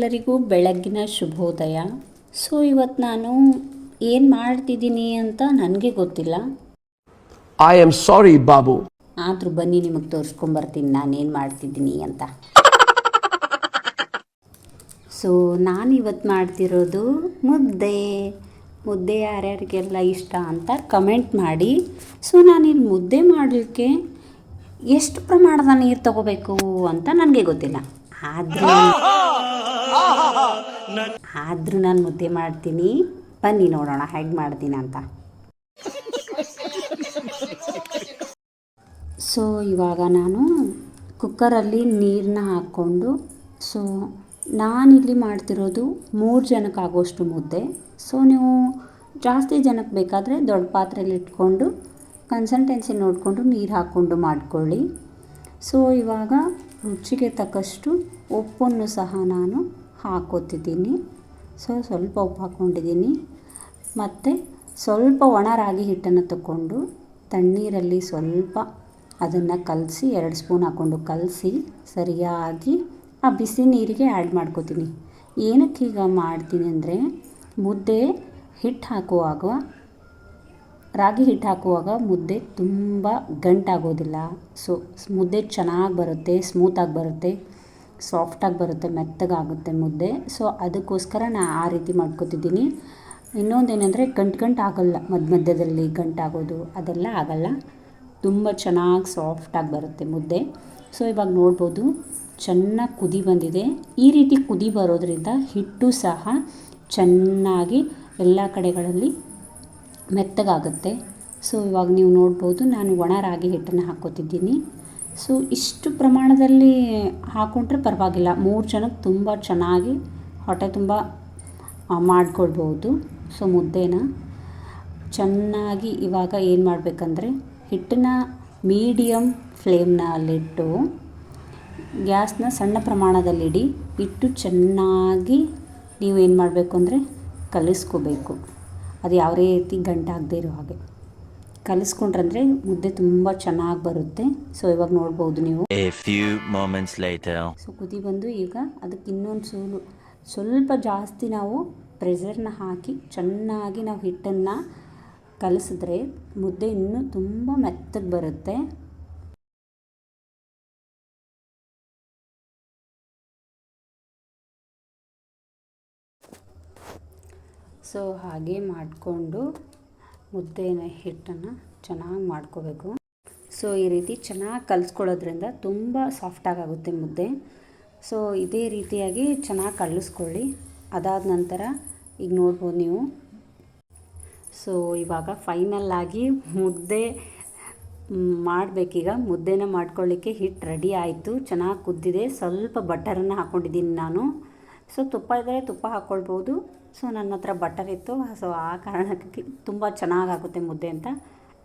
ಎಲ್ಲರಿಗೂ ಬೆಳಗ್ಗಿನ ಶುಭೋದಯ. ಸೊ ಇವತ್ತು ನಾನು ಏನು ಮಾಡ್ತಿದ್ದೀನಿ ಅಂತ ನನಗೆ ಗೊತ್ತಿಲ್ಲ. I am sorry Babu. ಆದರೂ ಬನ್ನಿ ನಿಮಗೆ ತೋರಿಸ್ಕೊಂಬರ್ತೀನಿ ನಾನೇನು ಮಾಡ್ತಿದ್ದೀನಿ ಅಂತ. ಸೊ ನಾನು ಇವತ್ತು ಮಾಡ್ತಿರೋದು ಮುದ್ದೆ ಯಾರ್ಯಾರಿಗೆಲ್ಲ ಇಷ್ಟ ಅಂತ ಕಮೆಂಟ್ ಮಾಡಿ. ಸೊ ನಾನಿಲ್ಲಿ ಮುದ್ದೆ ಮಾಡಲಿಕ್ಕೆ ಎಷ್ಟು ಪ್ರಮಾಣದ ನೀರು ತಗೋಬೇಕು ಅಂತ ನನಗೆ ಗೊತ್ತಿಲ್ಲ. ಆದರೂ ನಾನು ಮುದ್ದೆ ಮಾಡ್ತೀನಿ. ಬನ್ನಿ ನೋಡೋಣ ಹೇಗೆ ಮಾಡ್ತೀನಿ ಅಂತ. ಸೊ ಇವಾಗ ನಾನು ಕುಕ್ಕರಲ್ಲಿ ನೀರನ್ನ ಹಾಕ್ಕೊಂಡು, ಸೊ ನಾನಿಲ್ಲಿ ಮಾಡ್ತಿರೋದು 3 ಜನಕ್ಕೆ ಆಗೋಷ್ಟು ಮುದ್ದೆ. ಸೊ ನೀವು ಜಾಸ್ತಿ ಜನಕ್ಕೆ ಬೇಕಾದರೆ ದೊಡ್ಡ ಪಾತ್ರೆಯಲ್ಲಿ ಇಟ್ಕೊಂಡು ಕನ್ಸಿಸ್ಟೆನ್ಸಿ ನೋಡಿಕೊಂಡು ನೀರು ಹಾಕ್ಕೊಂಡು ಮಾಡ್ಕೊಳ್ಳಿ. ಸೊ ಇವಾಗ ರುಚಿಗೆ ತಕ್ಕಷ್ಟು ಉಪ್ಪನ್ನು ಸಹ ನಾನು ಹಾಕ್ಕೋತಿದ್ದೀನಿ. ಸೊ ಸ್ವಲ್ಪ ಉಪ್ಪು ಹಾಕ್ಕೊಂಡಿದ್ದೀನಿ. ಮತ್ತು ಸ್ವಲ್ಪ ಒಣ ರಾಗಿ ಹಿಟ್ಟನ್ನು ತಗೊಂಡು ತಣ್ಣೀರಲ್ಲಿ ಸ್ವಲ್ಪ ಅದನ್ನು ಕಲಸಿ 2 ಸ್ಪೂನ್ ಹಾಕ್ಕೊಂಡು ಕಲಸಿ ಸರಿಯಾಗಿ ಆ ಬಿಸಿ ನೀರಿಗೆ ಆ್ಯಡ್ ಮಾಡ್ಕೋತೀನಿ. ಏನಕ್ಕೆ ಈಗ ಮಾಡ್ತೀನಿ ಅಂದರೆ, ಮುದ್ದೆ ಹಿಟ್ಟು ಹಾಕುವಾಗ, ರಾಗಿ ಹಿಟ್ಟು ಹಾಕುವಾಗ ಮುದ್ದೆ ತುಂಬ ಗಂಟಾಗೋದಿಲ್ಲ. ಸೊ ಮುದ್ದೆ ಚೆನ್ನಾಗಿ ಬರುತ್ತೆ, ಸ್ಮೂತಾಗಿ ಬರುತ್ತೆ, ಸಾಫ್ಟಾಗಿ ಬರುತ್ತೆ, ಮೆತ್ತಗಾಗುತ್ತೆ ಮುದ್ದೆ. ಸೊ ಅದಕ್ಕೋಸ್ಕರ ನಾನು ಆ ರೀತಿ ಮಾಡ್ಕೊತಿದ್ದೀನಿ. ಇನ್ನೊಂದೇನೆಂದರೆ ಗಂಟು ಆಗೋಲ್ಲ, ಮಧ್ಯದಲ್ಲಿ ಗಂಟಾಗೋದು ಅದೆಲ್ಲ ಆಗೋಲ್ಲ. ತುಂಬ ಚೆನ್ನಾಗಿ ಸಾಫ್ಟಾಗಿ ಬರುತ್ತೆ ಮುದ್ದೆ. ಸೊ ಇವಾಗ ನೋಡ್ಬೋದು ಚೆನ್ನಾಗಿ ಕುದಿ ಬಂದಿದೆ. ಈ ರೀತಿ ಕುದಿ ಬರೋದ್ರಿಂದ ಹಿಟ್ಟು ಸಹ ಚೆನ್ನಾಗಿ ಎಲ್ಲ ಕಡೆಗಳಲ್ಲಿ ಮೆತ್ತಗಾಗುತ್ತೆ. ಸೊ ಇವಾಗ ನೀವು ನೋಡ್ಬೋದು ನಾನು ಒಣ ರಾಗಿ ಹಿಟ್ಟನ್ನು ಹಾಕ್ಕೋತಿದ್ದೀನಿ. ಸೊ ಇಷ್ಟು ಪ್ರಮಾಣದಲ್ಲಿ ಹಾಕ್ಕೊಂಡ್ರೆ ಪರವಾಗಿಲ್ಲ, 3 ಜನಕ್ಕೆ ತುಂಬ ಚೆನ್ನಾಗಿ ಹೊಟ್ಟೆ ತುಂಬ ಮಾಡ್ಕೊಳ್ಬೋದು. ಸೊ ಮುದ್ದೆನ ಚೆನ್ನಾಗಿ ಇವಾಗ ಏನು ಮಾಡಬೇಕಂದ್ರೆ, ಹಿಟ್ಟನ್ನ ಮೀಡಿಯಮ್ ಫ್ಲೇಮ್ನಲ್ಲಿಟ್ಟು ಗ್ಯಾಸ್ನ ಸಣ್ಣ ಪ್ರಮಾಣದಲ್ಲಿಡಿ. ಇಟ್ಟು ಚೆನ್ನಾಗಿ ನೀವು ಏನು ಮಾಡಬೇಕು ಅಂದರೆ ಕಲಿಸ್ಕೋಬೇಕು. ಅದು ಯಾವ ರೀತಿ ಗಂಟಾಗದೇ ಇರೋ ಹಾಗೆ ಕಲಿಸ್ಕೊಂಡ್ರಂದರೆ ಮುದ್ದೆ ತುಂಬ ಚೆನ್ನಾಗಿ ಬರುತ್ತೆ. ಸೊ ಇವಾಗ ನೋಡ್ಬೋದು ನೀವು. ಸೊ ಕುದಿ ಬಂದು ಈಗ ಅದಕ್ಕೆ ಇನ್ನೊಂದು ಸ್ವಲ್ಪ ಜಾಸ್ತಿ ನಾವು ಪ್ರೆಷರ್ನ ಹಾಕಿ ಚೆನ್ನಾಗಿ ನಾವು ಹಿಟ್ಟನ್ನು ಕಲಿಸಿದ್ರೆ ಮುದ್ದೆ ಇನ್ನೂ ತುಂಬ ಮೆತ್ತಗೆ ಬರುತ್ತೆ. ಸೊ ಹಾಗೆ ಮಾಡಿಕೊಂಡು ಮುದ್ದೆನ ಹಿಟ್ಟನ್ನು ಚೆನ್ನಾಗಿ ಮಾಡ್ಕೋಬೇಕು. ಸೊ ಈ ರೀತಿ ಚೆನ್ನಾಗಿ ಕಲಿಸ್ಕೊಳ್ಳೋದ್ರಿಂದ ತುಂಬ ಸಾಫ್ಟಾಗುತ್ತೆ ಮುದ್ದೆ. ಸೊ ಇದೇ ರೀತಿಯಾಗಿ ಚೆನ್ನಾಗಿ ಕಲಿಸ್ಕೊಳ್ಳಿ. ಅದಾದ ನಂತರ ಈಗ ನೋಡ್ಬೋದು ನೀವು. ಸೊ ಇವಾಗ ಫೈನಲ್ಲಾಗಿ ಮುದ್ದೆ ಮಾಡಬೇಕೀಗ. ಮುದ್ದೆನ ಮಾಡ್ಕೊಳ್ಳಿಕ್ಕೆ ಹಿಟ್ಟು ರೆಡಿ ಆಯಿತು, ಚೆನ್ನಾಗಿ ಕುದ್ದಿದೆ. ಸ್ವಲ್ಪ ಬಟರನ್ನು ಹಾಕ್ಕೊಂಡಿದ್ದೀನಿ ನಾನು. ಸೊ ತುಪ್ಪ ಇದ್ದರೆ ತುಪ್ಪ ಹಾಕ್ಕೊಳ್ಬೋದು. ಸೊ ನನ್ನ ಹತ್ರ ಬಟರ್ ಇತ್ತು, ಸೊ ಆ ಕಾರಣಕ್ಕೆ ತುಂಬ ಚೆನ್ನಾಗಾಗುತ್ತೆ ಮುದ್ದೆ ಅಂತ.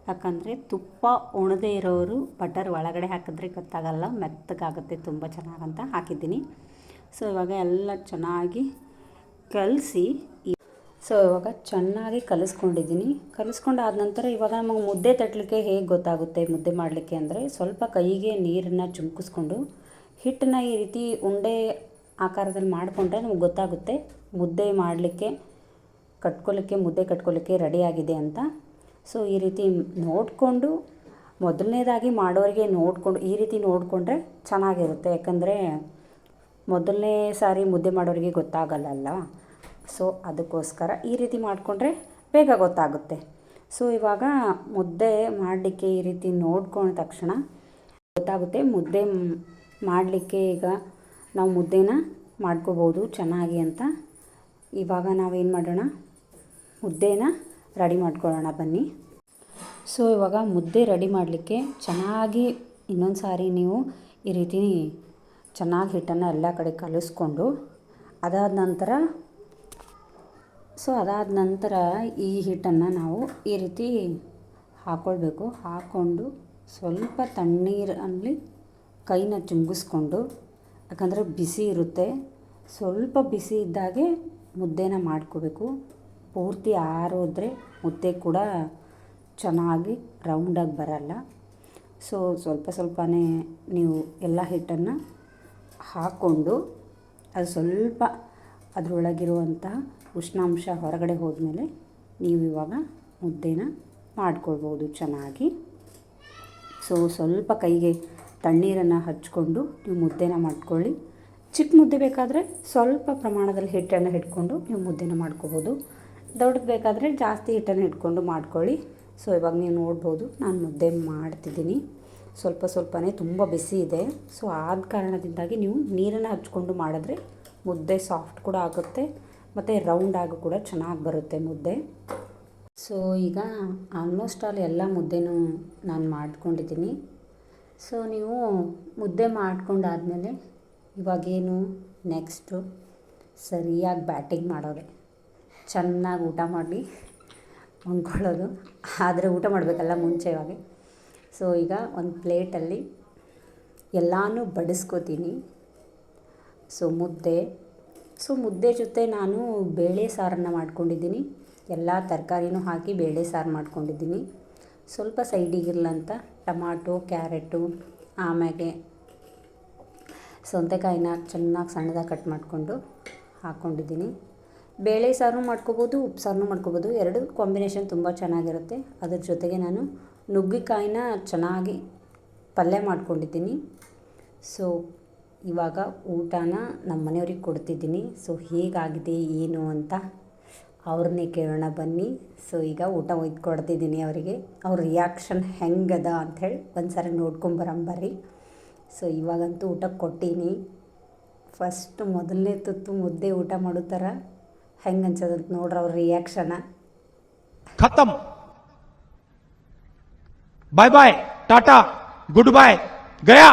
ಯಾಕಂದರೆ ತುಪ್ಪ ಉಣದೇ ಇರೋರು ಬಟರ್ ಒಳಗಡೆ ಹಾಕಿದ್ರೆ ಗೊತ್ತಾಗಲ್ಲ, ಮೆತ್ತಗಾಗುತ್ತೆ ತುಂಬ ಚೆನ್ನಾಗಂತ ಹಾಕಿದ್ದೀನಿ. ಸೊ ಇವಾಗ ಎಲ್ಲ ಚೆನ್ನಾಗಿ ಕಲಸಿ, ಸೊ ಇವಾಗ ಚೆನ್ನಾಗಿ ಕಲಿಸ್ಕೊಂಡಿದ್ದೀನಿ. ಕಲಿಸ್ಕೊಂಡಾದ ನಂತರ ಇವಾಗ ನಮಗೆ ಮುದ್ದೆ ತಟ್ಟಲಿಕ್ಕೆ ಹೇಗೆ ಗೊತ್ತಾಗುತ್ತೆ ಮುದ್ದೆ ಮಾಡಲಿಕ್ಕೆ ಅಂದರೆ, ಸ್ವಲ್ಪ ಕೈಗೆ ನೀರನ್ನು ಚುಮ್ಕಿಸ್ಕೊಂಡು ಹಿಟ್ಟನ್ನ ಈ ರೀತಿ ಉಂಡೆ ಆಕಾರದಲ್ಲಿ ಮಾಡಿಕೊಂಡ್ರೆ ನಮಗೆ ಗೊತ್ತಾಗುತ್ತೆ ಮುದ್ದೆ ಮಾಡಲಿಕ್ಕೆ ಮುದ್ದೆ ಕಟ್ಕೊಳ್ಳಿಕ್ಕೆ ರೆಡಿಯಾಗಿದೆ ಅಂತ. ಸೊ ಈ ರೀತಿ ನೋಡಿಕೊಂಡು, ಮೊದಲನೇದಾಗಿ ಮಾಡೋರಿಗೆ ನೋಡಿಕೊಂಡು ಈ ರೀತಿ ನೋಡಿಕೊಂಡ್ರೆ ಚೆನ್ನಾಗಿರುತ್ತೆ. ಯಾಕಂದರೆ ಮೊದಲನೇ ಸಾರಿ ಮುದ್ದೆ ಮಾಡೋರಿಗೆ ಗೊತ್ತಾಗಲ್ಲ. ಸೊ ಅದಕ್ಕೋಸ್ಕರ ಈ ರೀತಿ ಮಾಡಿಕೊಂಡ್ರೆ ಬೇಗ ಗೊತ್ತಾಗುತ್ತೆ. ಸೊ ಇವಾಗ ಮುದ್ದೆ ಮಾಡಲಿಕ್ಕೆ ಈ ರೀತಿ ನೋಡ್ಕೊಂಡ ತಕ್ಷಣ ಗೊತ್ತಾಗುತ್ತೆ ಮುದ್ದೆ ಮಾಡಲಿಕ್ಕೆ. ಈಗ ನಾವು ಮುದ್ದೆನ ಮಾಡ್ಕೋಬೋದು ಚೆನ್ನಾಗಿ ಅಂತ. ಇವಾಗ ನಾವೇನು ಮಾಡೋಣ, ಮುದ್ದೆನ ರೆಡಿ ಮಾಡ್ಕೊಳ್ಳೋಣ ಬನ್ನಿ. ಸೊ ಇವಾಗ ಮುದ್ದೆ ರೆಡಿ ಮಾಡಲಿಕ್ಕೆ ಚೆನ್ನಾಗಿ ಇನ್ನೊಂದು ಸಾರಿ ನೀವು ಈ ರೀತಿ ಚೆನ್ನಾಗಿ ಹಿಟ್ಟನ್ನು ಎಲ್ಲ ಕಡೆ ಕಲಿಸ್ಕೊಂಡು, ಅದಾದ ನಂತರ ಈ ಹಿಟ್ಟನ್ನು ನಾವು ಈ ರೀತಿ ಹಾಕ್ಕೊಳ್ಬೇಕು. ಹಾಕ್ಕೊಂಡು ಸ್ವಲ್ಪ ತಣ್ಣೀರಲ್ಲಿ ಕೈನ ಚಿಮುಕಿಸ್ಕೊಂಡು, ಯಾಕಂದರೆ ಬಿಸಿ ಇರುತ್ತೆ, ಸ್ವಲ್ಪ ಬಿಸಿ ಇದ್ದಾಗೆ ಮುದ್ದೆನ ಮಾಡ್ಕೋಬೇಕು. ಪೂರ್ತಿ ಆರೋದ್ರೆ ಮುದ್ದೆ ಕೂಡ ಚೆನ್ನಾಗಿ ರೌಂಡಾಗಿ ಬರಲ್ಲ. ಸೊ ಸ್ವಲ್ಪನೇ ನೀವು ಎಲ್ಲ ಹಿಟ್ಟನ್ನು ಹಾಕ್ಕೊಂಡು ಅದು ಸ್ವಲ್ಪ ಅದರೊಳಗಿರುವಂಥ ಉಷ್ಣಾಂಶ ಹೊರಗಡೆ ಹೋದ್ಮೇಲೆ ನೀವು ಇವಾಗ ಮುದ್ದೆನ ಮಾಡ್ಕೊಳ್ಬೋದು ಚೆನ್ನಾಗಿ. ಸೊ ಸ್ವಲ್ಪ ಕೈಗೆ ತಣ್ಣೀರನ್ನು ಹಚ್ಕೊಂಡು ನೀವು ಮುದ್ದೆನ ಮಾಡ್ಕೊಳ್ಳಿ. ಚಿಕ್ಕ ಮುದ್ದೆ ಬೇಕಾದರೆ ಸ್ವಲ್ಪ ಪ್ರಮಾಣದಲ್ಲಿ ಹಿಟ್ಟನ್ನು ಇಟ್ಕೊಂಡು ನೀವು ಮುದ್ದೆನ ಮಾಡ್ಕೋಬೋದು. ದೊಡ್ಡದು ಬೇಕಾದರೆ ಜಾಸ್ತಿ ಹಿಟ್ಟನ್ನು ಇಟ್ಕೊಂಡು ಮಾಡ್ಕೊಳ್ಳಿ. ಸೊ ಇವಾಗ ನೀವು ನೋಡ್ಬೋದು ನಾನು ಮುದ್ದೆ ಮಾಡ್ತಿದ್ದೀನಿ. ಸ್ವಲ್ಪ ಸ್ವಲ್ಪನೇ, ತುಂಬ ಬಿಸಿ ಇದೆ. ಸೊ ಆದ ಕಾರಣದಿಂದಾಗಿ ನೀವು ನೀರನ್ನು ಹಚ್ಕೊಂಡು ಮಾಡಿದ್ರೆ ಮುದ್ದೆ ಸಾಫ್ಟ್ ಕೂಡ ಆಗುತ್ತೆ ಮತ್ತು ರೌಂಡಾಗಿ ಕೂಡ ಚೆನ್ನಾಗಿ ಬರುತ್ತೆ ಮುದ್ದೆ. ಸೊ ಈಗ ಆಲ್ಮೋಸ್ಟ್ ಆಲ್ ಎಲ್ಲ ಮುದ್ದೆನೂ ನಾನು ಮಾಡ್ಕೊಂಡಿದ್ದೀನಿ. ಸೊ ನೀವು ಮುದ್ದೆ ಮಾಡ್ಕೊಂಡಾದಮೇಲೆ ಇವಾಗೇನು ನೆಕ್ಸ್ಟು ಸರಿಯಾಗಿ ಬ್ಯಾಟಿಂಗ್ ಮಾಡೋದೆ, ಚೆನ್ನಾಗಿ ಊಟ ಮಾಡಿ ಮಲ್ಕೊಳ್ಳೋದು. ಆದರೆ ಊಟ ಮಾಡಬೇಕಲ್ಲ ಮುಂಚೆ ಇವಾಗ. ಸೊ ಈಗ ಒಂದು ಪ್ಲೇಟಲ್ಲಿ ಎಲ್ಲನೂ ಬಡಿಸ್ಕೋತೀನಿ. ಸೊ ಮುದ್ದೆ ಜೊತೆ ನಾನು ಬೇಳೆ ಸಾರನ್ನು ಮಾಡ್ಕೊಂಡಿದ್ದೀನಿ. ಎಲ್ಲ ತರಕಾರಿನೂ ಹಾಕಿ ಬೇಳೆ ಸಾರು ಮಾಡ್ಕೊಂಡಿದ್ದೀನಿ. ಸ್ವಲ್ಪ ಸೈಡಿಗಿರಲಂತ ಟಮಾಟೊ, ಕ್ಯಾರೆಟು, ಆಮೇಲೆ ಸೌತೆಕಾಯಿನ ಚೆನ್ನಾಗಿ ಸಣ್ಣದಾಗಿ ಕಟ್ ಮಾಡಿಕೊಂಡು ಹಾಕ್ಕೊಂಡಿದ್ದೀನಿ. ಬೇಳೆ ಸಾರು ಮಾಡ್ಕೋಬೋದು, ಉಪ್ಪು ಸಾರನ್ನೂ ಮಾಡ್ಕೋಬೋದು. ಎರಡು ಕಾಂಬಿನೇಷನ್ ತುಂಬ ಚೆನ್ನಾಗಿರುತ್ತೆ. ಅದ್ರ ಜೊತೆಗೆ ನಾನು ನುಗ್ಗೆಕಾಯಿನ ಚೆನ್ನಾಗಿ ಪಲ್ಯ ಮಾಡ್ಕೊಂಡಿದ್ದೀನಿ. ಸೊ ಇವಾಗ ಊಟನ ನಮ್ಮ ಮನೆಯವ್ರಿಗೆ ಕೊಡ್ತಿದ್ದೀನಿ. ಸೊ ಹೇಗಾಗಿದೆ ಏನು ಅಂತ ಅವ್ರನ್ನೇ ಕೇಳೋಣ ಬನ್ನಿ. ಸೊ ಈಗ ಊಟ ಒಯ್ದು ಕೊಡ್ತಿದ್ದೀನಿ ಅವರಿಗೆ. ಅವ್ರ ರಿಯಾಕ್ಷನ್ ಹೆಂಗದ ಅಂಥೇಳಿ ಒಂದು ಸಾರಿ ನೋಡ್ಕೊಂಬರಂಬರ್ರಿ. ಸೊ ಇವಾಗಂತೂ ಊಟಕ್ಕೆ ಕೊಟ್ಟೀನಿ. ಫಸ್ಟ್ ಮೊದಲನೇ ತುತ್ತು ಮುದ್ದೆ ಊಟ ಮಾಡೋ ಥರ ಹೆಂಗೆ ಅನ್ಸೋದಂತ ನೋಡ್ರಿ ಅವ್ರ ರಿಯಾಕ್ಷನ. खत्म, bye bye, tata, goodbye, गया.